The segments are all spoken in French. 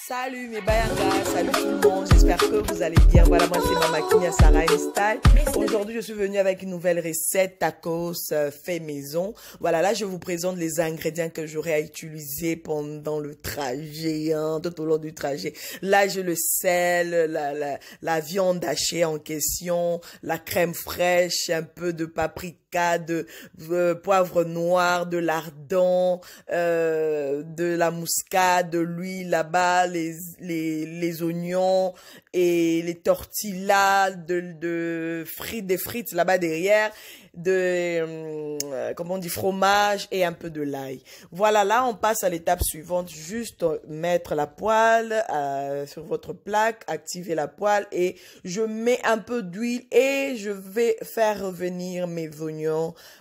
Salut mes bayangas, salut tout le monde, j'espère que vous allez bien. Voilà, moi c'est Mama Kinya Sarah Style. Aujourd'hui je suis venue avec une nouvelle recette tacos fait maison. Voilà, là je vous présente les ingrédients que j'aurai à utiliser pendant le trajet, tout au long du trajet. Là j'ai le sel, la viande hachée en question, la crème fraîche, un peu de paprika, de poivre noir, de lardon, de la muscade, de l'huile là-bas, les oignons et les tortillas, des frites là-bas derrière, comment on dit, fromage et un peu de l'ail. Voilà, là on passe à l'étape suivante, juste mettre la poêle sur votre plaque, activer la poêle et je mets un peu d'huile et je vais faire revenir mes oignons.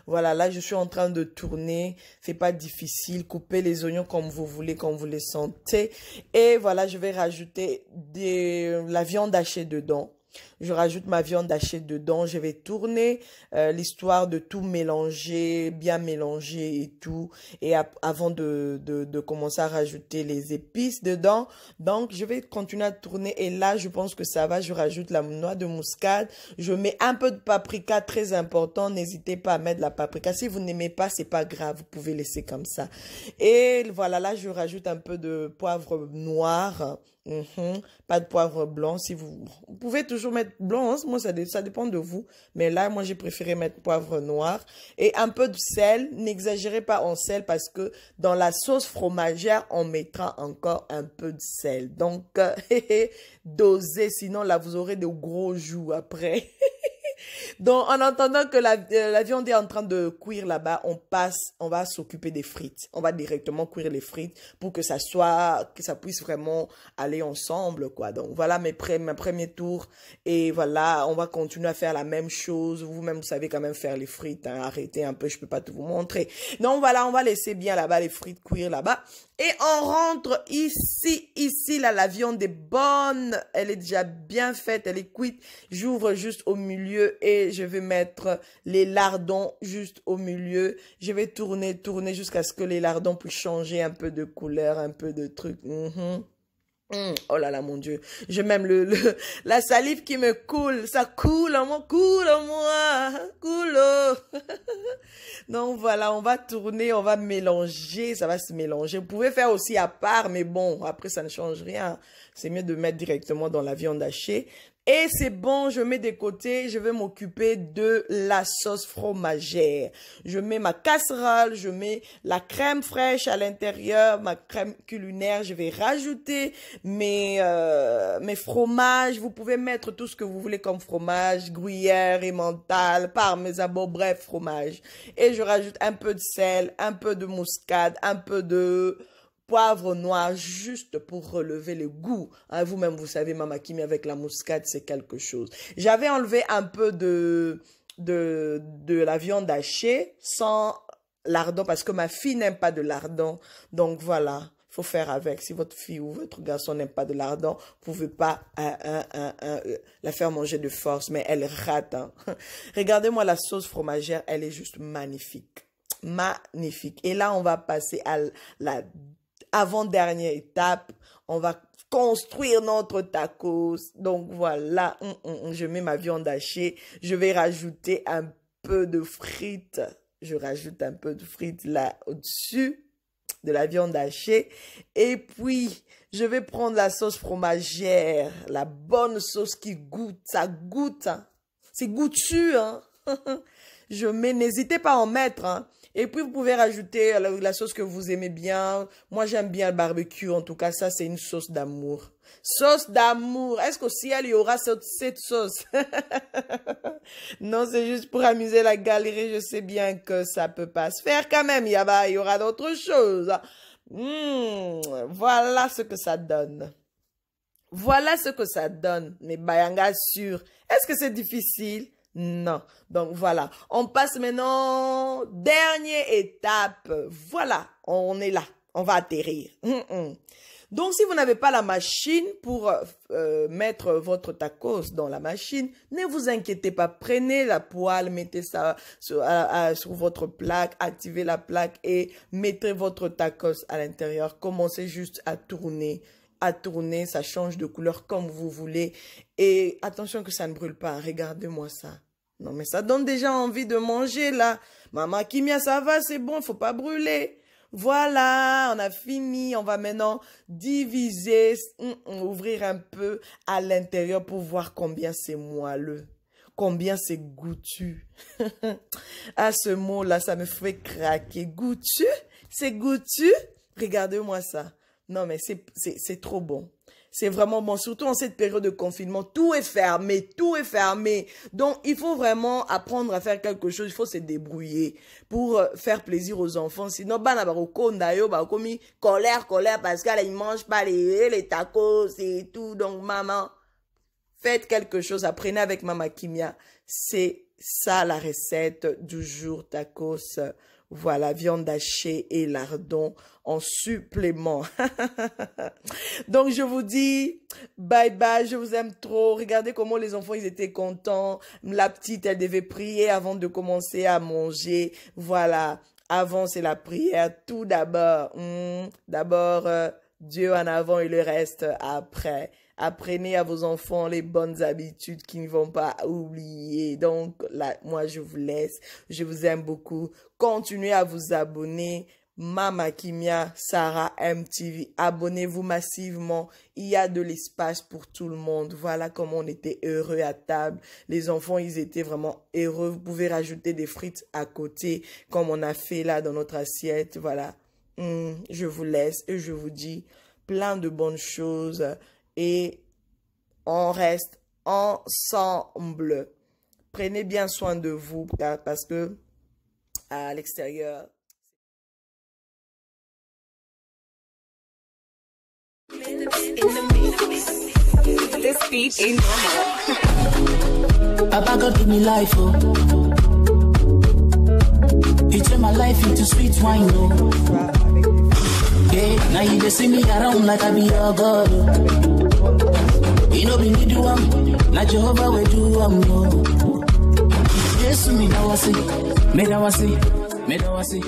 Voilà, là je suis en train de tourner, c'est pas difficile, coupez les oignons comme vous voulez, comme vous les sentez et voilà, je vais rajouter la viande hachée dedans. Je rajoute ma viande hachée dedans, je vais tourner l'histoire de tout mélanger, bien mélanger et tout. Et avant de commencer à rajouter les épices dedans, donc je vais continuer à tourner. Et là, je pense que ça va, je rajoute la noix de muscade. Je mets un peu de paprika, très important. N'hésitez pas à mettre la paprika. Si vous n'aimez pas, c'est pas grave, vous pouvez laisser comme ça. Et voilà, là, je rajoute un peu de poivre noir. Pas de poivre blanc. Si vous pouvez toujours mettre blanc, hein, moi ça dépend de vous. Mais là, moi j'ai préféré mettre poivre noir et un peu de sel. N'exagérez pas en sel parce que dans la sauce fromagère, on mettra encore un peu de sel. Donc, dosez, sinon là vous aurez de gros joues après. Donc, en attendant que la viande est en train de cuire là-bas, on va s'occuper des frites. On va directement cuire les frites pour que ça puisse vraiment aller ensemble, quoi. Donc, voilà mes premiers tours. Et voilà, on va continuer à faire la même chose. Vous-même, vous savez quand même faire les frites, hein. Arrêtez un peu, je peux pas tout vous montrer. Donc, voilà, on va laisser bien là-bas les frites cuire là-bas. Et on rentre ici, là, la viande est bonne. Elle est déjà bien faite, elle est cuite. J'ouvre juste au milieu et je vais mettre les lardons juste au milieu. Je vais tourner jusqu'à ce que les lardons puissent changer un peu de couleur, un peu de truc. Oh là là, mon Dieu. Je m'aime la salive qui me coule. Ça coule en moi, coule. Donc voilà, on va tourner, on va mélanger, ça va se mélanger. Vous pouvez faire aussi à part, mais bon, après ça ne change rien. C'est mieux de mettre directement dans la viande hachée. Et c'est bon, je mets de côté, je vais m'occuper de la sauce fromagère. Je mets ma casserole, je mets la crème fraîche à l'intérieur, ma crème culinaire. Je vais rajouter mes fromages. Vous pouvez mettre tout ce que vous voulez comme fromage, gruyère, emmental, parmesan, bon, bref, fromage. Et je rajoute un peu de sel, un peu de muscade, un peu de poivre noir juste pour relever le goût. Hein, vous-même, vous savez, Mama Kimi avec la muscade, c'est quelque chose. J'avais enlevé un peu de la viande hachée sans lardon parce que ma fille n'aime pas de lardon. Donc voilà, faut faire avec. Si votre fille ou votre garçon n'aime pas de lardon, vous pouvez pas la faire manger de force, mais elle rate. Hein. Regardez-moi la sauce fromagère, elle est juste magnifique. Magnifique. Et là, on va passer à la avant-dernière étape, on va construire notre tacos. Donc voilà, je mets ma viande hachée. Je vais rajouter un peu de frites. Je rajoute un peu de frites là au-dessus de la viande hachée. Et puis, je vais prendre la sauce fromagère, la bonne sauce qui goûte. Ça goûte, hein. C'est goûtu, hein. Je mets, n'hésitez pas à en mettre, hein. Et puis, vous pouvez rajouter la sauce que vous aimez bien. Moi, j'aime bien le barbecue. En tout cas, ça, c'est une sauce d'amour. Sauce d'amour. Est-ce qu'au ciel, il y aura cette sauce? Non, c'est juste pour amuser la galerie. Je sais bien que ça peut pas se faire quand même. Il y aura d'autres choses. Voilà ce que ça donne. Voilà ce que ça donne, mes bayangas sûrs. Est-ce que c'est difficile? Non. Donc voilà, on passe maintenant, dernière étape. Voilà, on est là, on va atterrir. Donc si vous n'avez pas la machine pour mettre votre tacos dans la machine, ne vous inquiétez pas, prenez la poêle, mettez ça sur votre plaque, activez la plaque et mettez votre tacos à l'intérieur. Commencez juste à tourner à tourner, ça change de couleur comme vous voulez. Et attention que ça ne brûle pas, regardez-moi ça. Non mais ça donne déjà envie de manger là. Maman Kimia, ça va, c'est bon, il faut pas brûler. Voilà, on a fini. On va maintenant diviser, ouvrir un peu à l'intérieur pour voir combien c'est moelleux, combien c'est goûtu. Ah, ce mot-là, ça me fait craquer. Goûtu? C'est goûtu? Regardez-moi ça. Non, mais c'est trop bon. C'est vraiment bon, surtout en cette période de confinement. Tout est fermé, tout est fermé. Donc, il faut vraiment apprendre à faire quelque chose. Il faut se débrouiller pour faire plaisir aux enfants. Sinon, colère, parce qu'ils ne mangent pas les tacos et tout. Donc, maman, faites quelque chose. Apprenez avec Maman Kimia. C'est ça la recette du jour tacos. Voilà, viande hachée et lardon en supplément. Donc, je vous dis bye bye, je vous aime trop. Regardez comment les enfants, ils étaient contents. La petite, elle devait prier avant de commencer à manger. Voilà, avant, c'est la prière. Tout d'abord, d'abord, Dieu en avant et le reste après. Apprenez à vos enfants les bonnes habitudes qu'ils ne vont pas oublier. Donc, là, moi, je vous laisse. Je vous aime beaucoup. Continuez à vous abonner. Maman Kimia, Sarah MTV. Abonnez-vous massivement. Il y a de l'espace pour tout le monde. Voilà comment on était heureux à table. Les enfants, ils étaient vraiment heureux. Vous pouvez rajouter des frites à côté, comme on a fait là dans notre assiette. Voilà. Je vous laisse et je vous dis plein de bonnes choses. Et on reste ensemble. Prenez bien soin de vous parce que à l'extérieur. This beat ain't normal. Papa God give me life, oh. He turned my life into sweet wine, oh. Yeah, now you just see me around like I be your God, oh. You know, be me do like Jehovah will do no. Yes, me now I see, me now I see, me now I see.